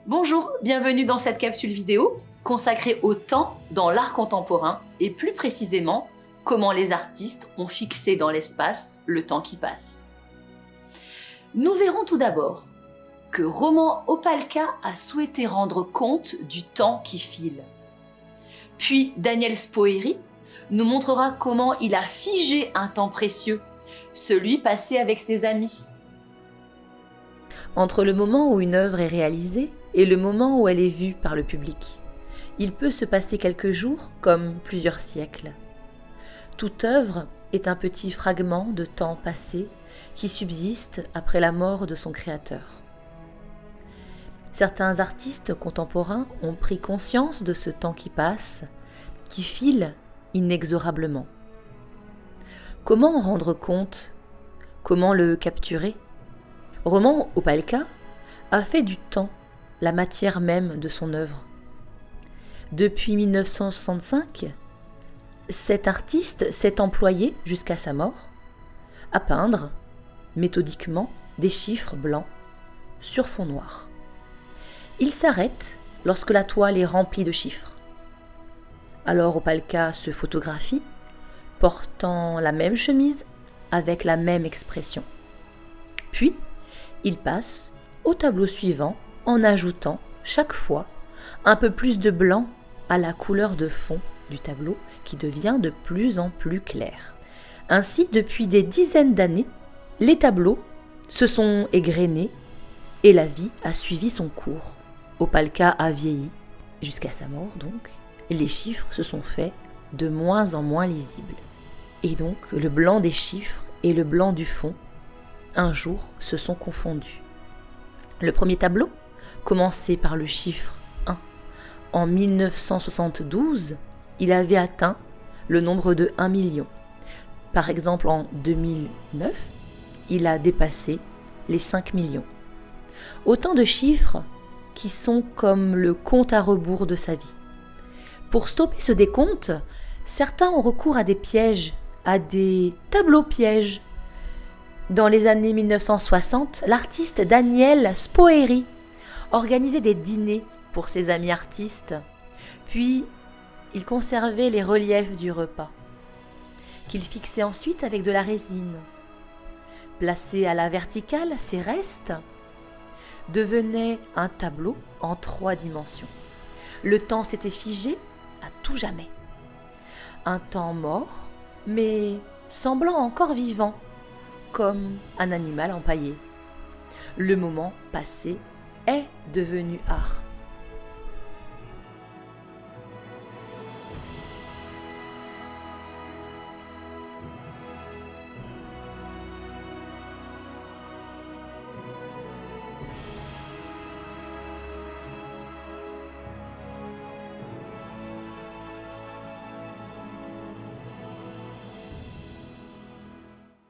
Bonjour, bienvenue dans cette capsule vidéo consacrée au temps dans l'art contemporain et plus précisément comment les artistes ont fixé dans l'espace le temps qui passe. Nous verrons tout d'abord que Roman Opalka a souhaité rendre compte du temps qui file. Puis Daniel Spoerri nous montrera comment il a figé un temps précieux, celui passé avec ses amis. Entre le moment où une œuvre est réalisée et le moment où elle est vue par le public, il peut se passer quelques jours comme plusieurs siècles. Toute œuvre est un petit fragment de temps passé qui subsiste après la mort de son créateur. Certains artistes contemporains ont pris conscience de ce temps qui passe, qui file inexorablement. Comment en rendre compte? Comment le capturer? Roman Opalka a fait du temps la matière même de son œuvre. Depuis 1965, cet artiste s'est employé, jusqu'à sa mort, à peindre méthodiquement des chiffres blancs sur fond noir. Il s'arrête lorsque la toile est remplie de chiffres. Alors Opalka se photographie, portant la même chemise, avec la même expression. Puis, il passe au tableau suivant en ajoutant chaque fois un peu plus de blanc à la couleur de fond du tableau qui devient de plus en plus clair. Ainsi, depuis des dizaines d'années, les tableaux se sont égrenés et la vie a suivi son cours. Opalka a vieilli, jusqu'à sa mort donc, et les chiffres se sont faits de moins en moins lisibles. Et donc, le blanc des chiffres et le blanc du fond, un jour, se sont confondus. Le premier tableau, commencé par le chiffre 1, en 1972, il avait atteint le nombre de 1 million. Par exemple, en 2009, il a dépassé les 5 millions. Autant de chiffres qui sont comme le compte à rebours de sa vie. Pour stopper ce décompte, certains ont recours à des pièges, à des tableaux pièges. Dans les années 1960, l'artiste Daniel Spoerri organisait des dîners pour ses amis artistes, puis il conservait les reliefs du repas, qu'il fixait ensuite avec de la résine. Placés à la verticale, ces restes devenaient un tableau en 3 dimensions. Le temps s'était figé à tout jamais. Un temps mort, mais semblant encore vivant, comme un animal empaillé. Le moment passé est devenu art.